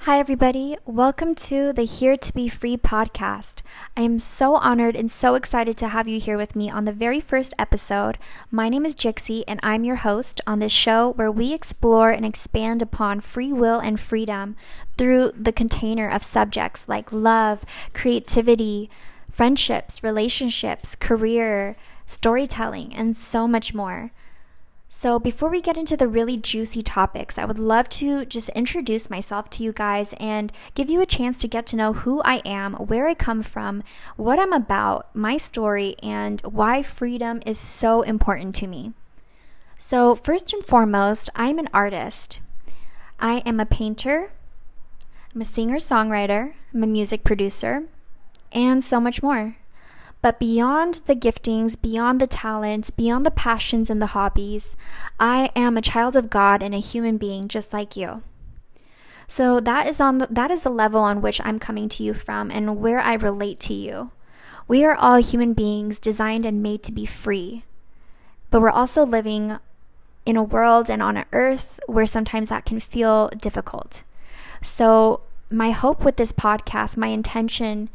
Hi, everybody. Welcome to the Here to Be Free podcast. I am so honored and so excited to have you here with me on the very first episode. My name is Jixie, and I'm your host on this show where we explore and expand upon free will and freedom through the container of subjects like love, creativity, friendships, relationships, career, storytelling, and so much more. So before we get into the really juicy topics, I would love to just introduce myself to you guys and give you a chance to get to know who I am, where I come from, what I'm about, my story, and why freedom is so important to me. So first and foremost, I'm an artist. I am a painter, I'm a singer-songwriter, I'm a music producer, and so much more. But beyond the giftings, beyond the talents, beyond the passions and the hobbies, I am a child of God and a human being just like you. So that is the level on which I'm coming to you from and where I relate to you. We are all human beings designed and made to be free. But we're also living in a world and on an earth where sometimes that can feel difficult. So my hope with this podcast, my intention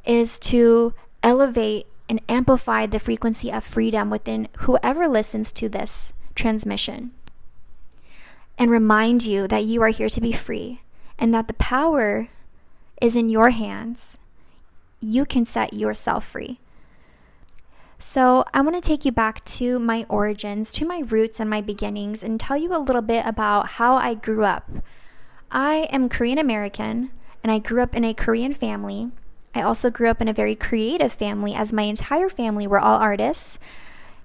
is to elevate and amplify the frequency of freedom within whoever listens to this transmission. And remind you that you are here to be free and that the power is in your hands. You can set yourself free. So I want to take you back to my origins, to my roots and my beginnings, and tell you a little bit about how I grew up. I am Korean American, and I grew up in a Korean family. I also grew up in a very creative family, as my entire family were all artists,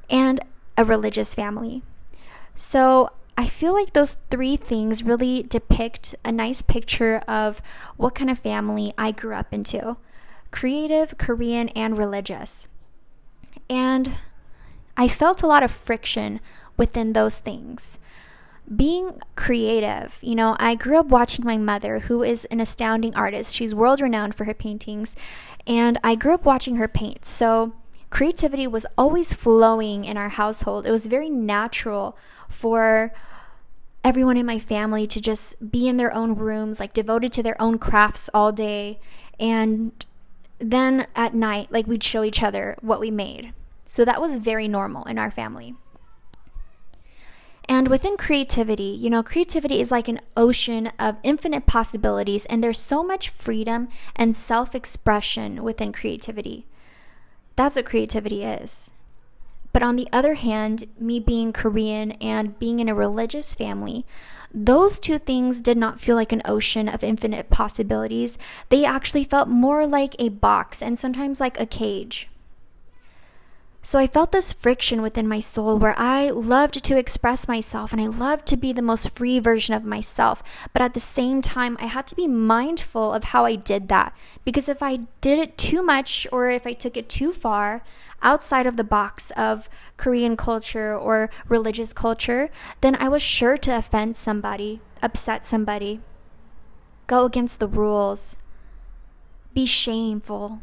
and a religious family. So I feel like those three things really depict a nice picture of what kind of family I grew up into: creative, Korean, and religious. And I felt a lot of friction within those things. Being creative, I grew up watching my mother, who is an astounding artist. She's world renowned for her paintings, and I grew up watching her paint. So creativity was always flowing in our household. It was very natural for everyone in my family to just be in their own rooms, like devoted to their own crafts all day. And then at night, we'd show each other what we made. So that was very normal in our family. And within creativity, creativity is like an ocean of infinite possibilities, and there's so much freedom and self-expression within creativity. That's what creativity is. But on the other hand, me being Korean and being in a religious family, those two things did not feel like an ocean of infinite possibilities. They actually felt more like a box and sometimes like a cage. So I felt this friction within my soul where I loved to express myself and I loved to be the most free version of myself. But at the same time, I had to be mindful of how I did that. Because if I did it too much or if I took it too far outside of the box of Korean culture or religious culture, then I was sure to offend somebody, upset somebody, go against the rules, be shameful.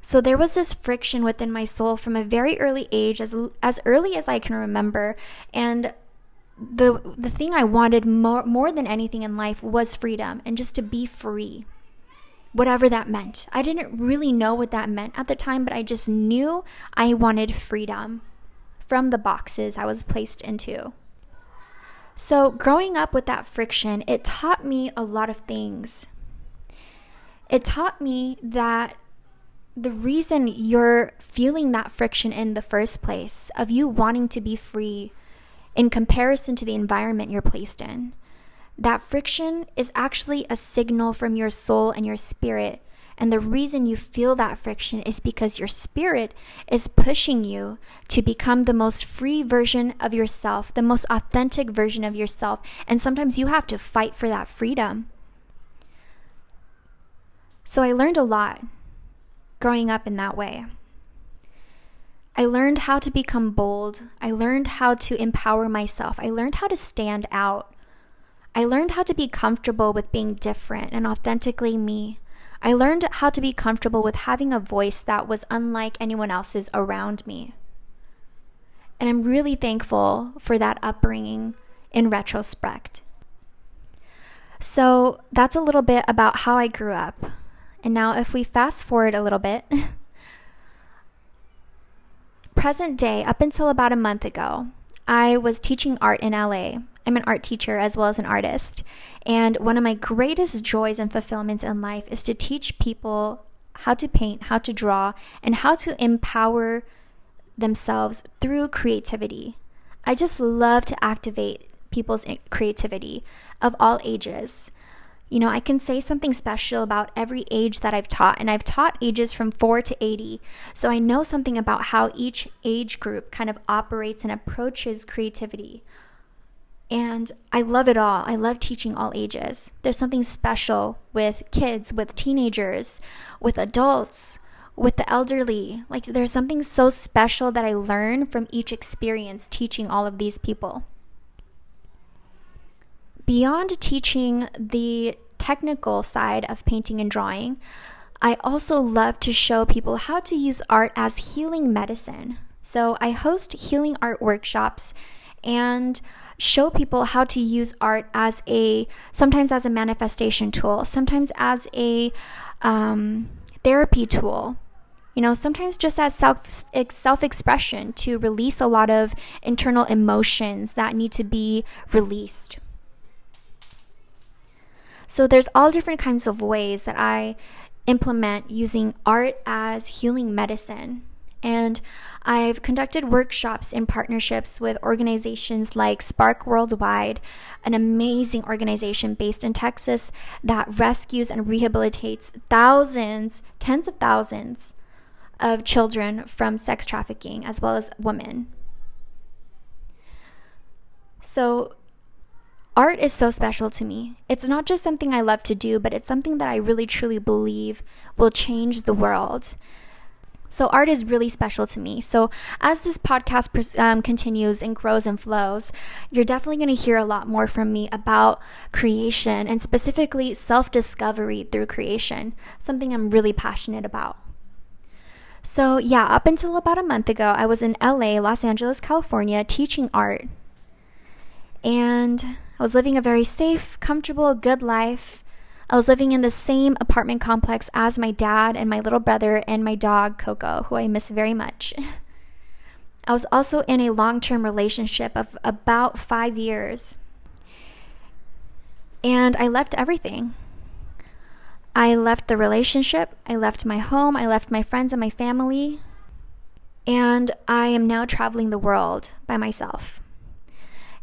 So there was this friction within my soul from a very early age, as early as I can remember. And the thing I wanted more than anything in life was freedom and just to be free, whatever that meant. I didn't really know what that meant at the time, but I just knew I wanted freedom from the boxes I was placed into. So growing up with that friction, it taught me a lot of things. It taught me that the reason you're feeling that friction in the first place, of you wanting to be free in comparison to the environment you're placed in, that friction is actually a signal from your soul and your spirit. And the reason you feel that friction is because your spirit is pushing you to become the most free version of yourself, the most authentic version of yourself. And sometimes you have to fight for that freedom. So I learned a lot growing up in that way. I learned how to become bold. I learned how to empower myself. I learned how to stand out. I learned how to be comfortable with being different and authentically me. I learned how to be comfortable with having a voice that was unlike anyone else's around me. And I'm really thankful for that upbringing in retrospect. So that's a little bit about how I grew up. And now if we fast forward a little bit, present day, up until about a month ago, I was teaching art in LA. I'm an art teacher as well as an artist. And one of my greatest joys and fulfillments in life is to teach people how to paint, how to draw, and how to empower themselves through creativity. I just love to activate people's creativity of all ages. You know, I can say something special about every age that I've taught, and I've taught ages from 4 to 80. So I know something about how each age group kind of operates and approaches creativity. And I love it all. I love teaching all ages. There's something special with kids, with teenagers, with adults, with the elderly. Like, there's something so special that I learn from each experience teaching all of these people. Beyond teaching the technical side of painting and drawing, I also love to show people how to use art as healing medicine. So I host healing art workshops and show people how to use art as sometimes as a manifestation tool, sometimes as a therapy tool, you know, sometimes just as self-expression to release a lot of internal emotions that need to be released. So there's all different kinds of ways that I implement using art as healing medicine. And I've conducted workshops in partnerships with organizations like Spark Worldwide, an amazing organization based in Texas that rescues and rehabilitates thousands, tens of thousands of children from sex trafficking as well as women. So art is so special to me. It's not just something I love to do, but it's something that I really truly believe will change the world. So art is really special to me. So as this podcast continues and grows and flows, you're definitely going to hear a lot more from me about creation and specifically self-discovery through creation, something I'm really passionate about. So yeah, up until about a month ago, I was in LA, Los Angeles, California, teaching art. And I was living a very safe, comfortable, good life. I was living in the same apartment complex as my dad and my little brother and my dog, Coco, who I miss very much. I was also in a long-term relationship of about 5 years. And I left everything. I left the relationship, I left my home, I left my friends and my family, and I am now traveling the world by myself.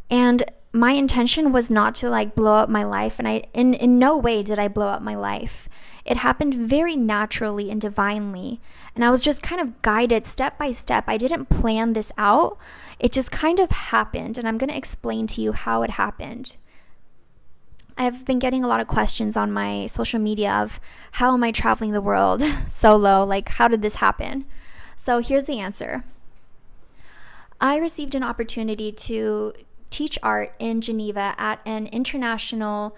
And my intention was not to blow up my life, and I in no way did I blow up my life. It happened very naturally and divinely, and I was just kind of guided step by step. I didn't plan this out. It just kind of happened, and I'm going to explain to you how it happened. I've been getting a lot of questions on my social media of how am I traveling the world solo? Like, how did this happen? So here's the answer. I received an opportunity to teach art in Geneva at an international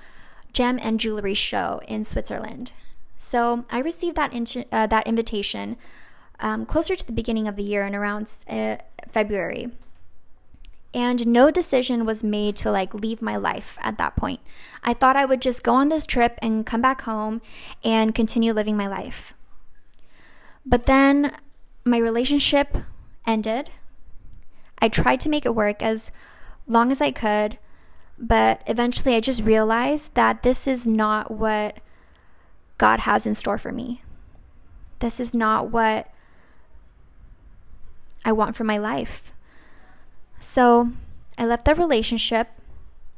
gem and jewelry show in Switzerland. So I received that invitation closer to the beginning of the year and around February. And no decision was made to leave my life at that point. I thought I would just go on this trip and come back home and continue living my life. But then my relationship ended. I tried to make it work as long as I could, but eventually I just realized that this is not what God has in store for me. This is not what I want for my life. So I left the relationship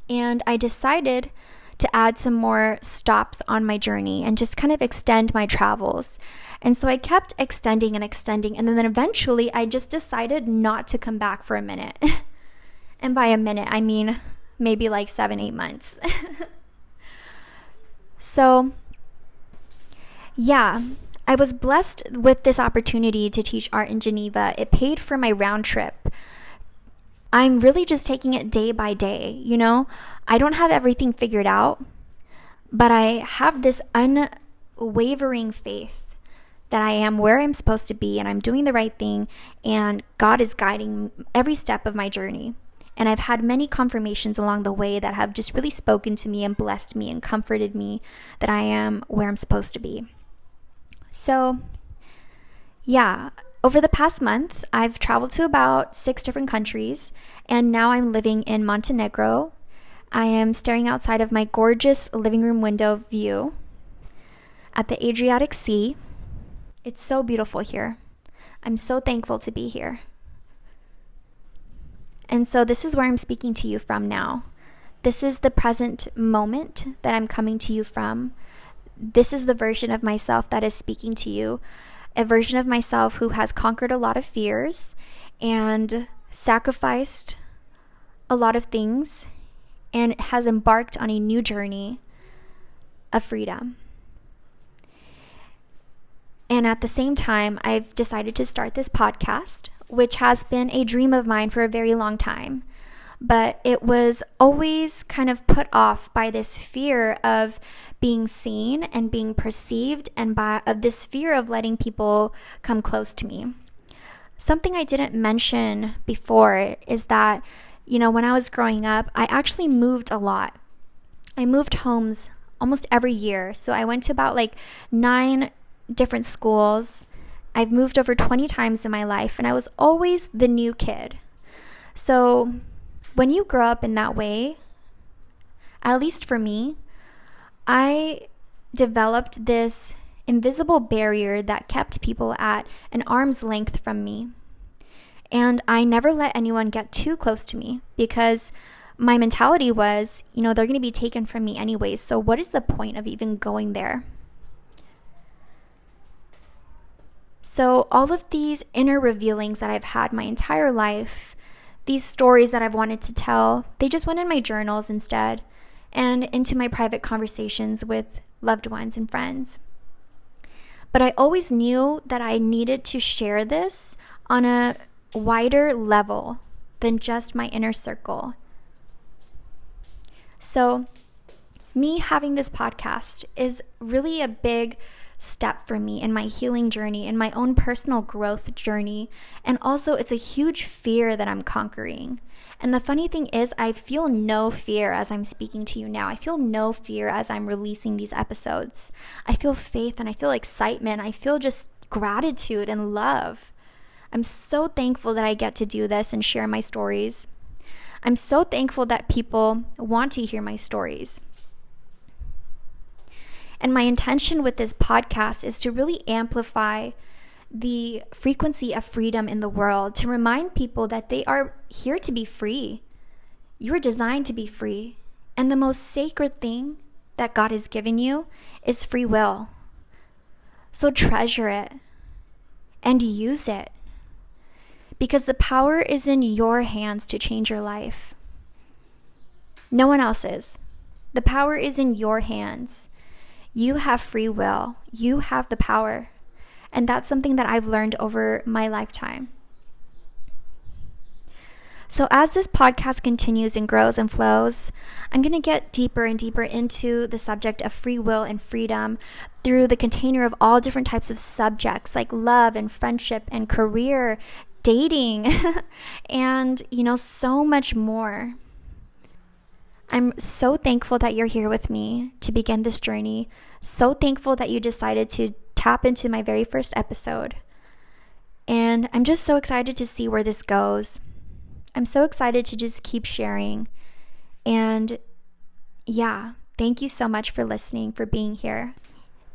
and I decided to add some more stops on my journey and just kind of extend my travels. And so I kept extending, and then eventually I just decided not to come back for a minute. And by a minute, I mean maybe 7-8 months. So yeah, I was blessed with this opportunity to teach art in Geneva. It paid for my round trip. I'm really just taking it day by day, you know? I don't have everything figured out, but I have this unwavering faith that I am where I'm supposed to be and I'm doing the right thing, and God is guiding every step of my journey. And I've had many confirmations along the way that have just really spoken to me and blessed me and comforted me that I am where I'm supposed to be. So, yeah, over the past month, I've traveled to about 6 different countries, and now I'm living in Montenegro. I am staring outside of my gorgeous living room window view at the Adriatic Sea. It's so beautiful here. I'm so thankful to be here. And so this is where I'm speaking to you from now. This is the present moment that I'm coming to you from. This is the version of myself that is speaking to you, a version of myself who has conquered a lot of fears and sacrificed a lot of things and has embarked on a new journey of freedom. And at the same time, I've decided to start this podcast, which has been a dream of mine for a very long time. But it was always kind of put off by this fear of being seen and being perceived, and of this fear of letting people come close to me. Something I didn't mention before is that, when I was growing up, I actually moved a lot. I moved homes almost every year. So I went to about 9 different schools. I've moved over 20 times in my life, and I was always the new kid. So when you grow up in that way, at least for me, I developed this invisible barrier that kept people at an arm's length from me. And I never let anyone get too close to me because my mentality was, they're going to be taken from me anyways. So what is the point of even going there? So all of these inner revealings that I've had my entire life, these stories that I've wanted to tell, they just went in my journals instead and into my private conversations with loved ones and friends. But I always knew that I needed to share this on a wider level than just my inner circle. So me having this podcast is really a big step for me in my healing journey, in my own personal growth journey. And also it's a huge fear that I'm conquering. And the funny thing is, I feel no fear as I'm speaking to you now. I feel no fear as I'm releasing these episodes. I feel faith and I feel excitement. I feel just gratitude and love. I'm so thankful that I get to do this and share my stories. I'm so thankful that people want to hear my stories. And my intention with this podcast is to really amplify the frequency of freedom in the world, to remind people that they are here to be free. You are designed to be free. And the most sacred thing that God has given you is free will. So treasure it and use it, because the power is in your hands to change your life. No one else's. The power is in your hands. You have free will. You have the power. And that's something that I've learned over my lifetime. So as this podcast continues and grows and flows, I'm going to get deeper and deeper into the subject of free will and freedom through the container of all different types of subjects like love and friendship and career, dating, and, so much more. I'm so thankful that you're here with me to begin this journey. So thankful that you decided to tap into my very first episode. And I'm just so excited to see where this goes. I'm so excited to just keep sharing. And yeah, thank you so much for listening, for being here.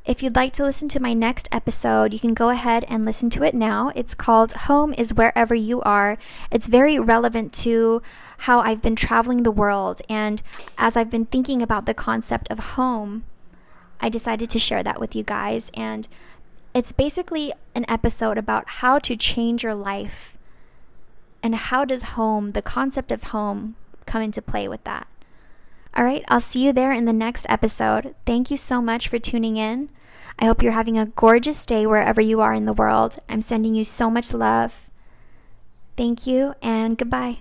If you'd like to listen to my next episode, you can go ahead and listen to it now. It's called Home is Wherever You Are. It's very relevant to how I've been traveling the world. And as I've been thinking about the concept of home, I decided to share that with you guys. And it's basically an episode about how to change your life and how does home, the concept of home, come into play with that. All right, I'll see you there in the next episode. Thank you so much for tuning in. I hope you're having a gorgeous day wherever you are in the world. I'm sending you so much love. Thank you and goodbye.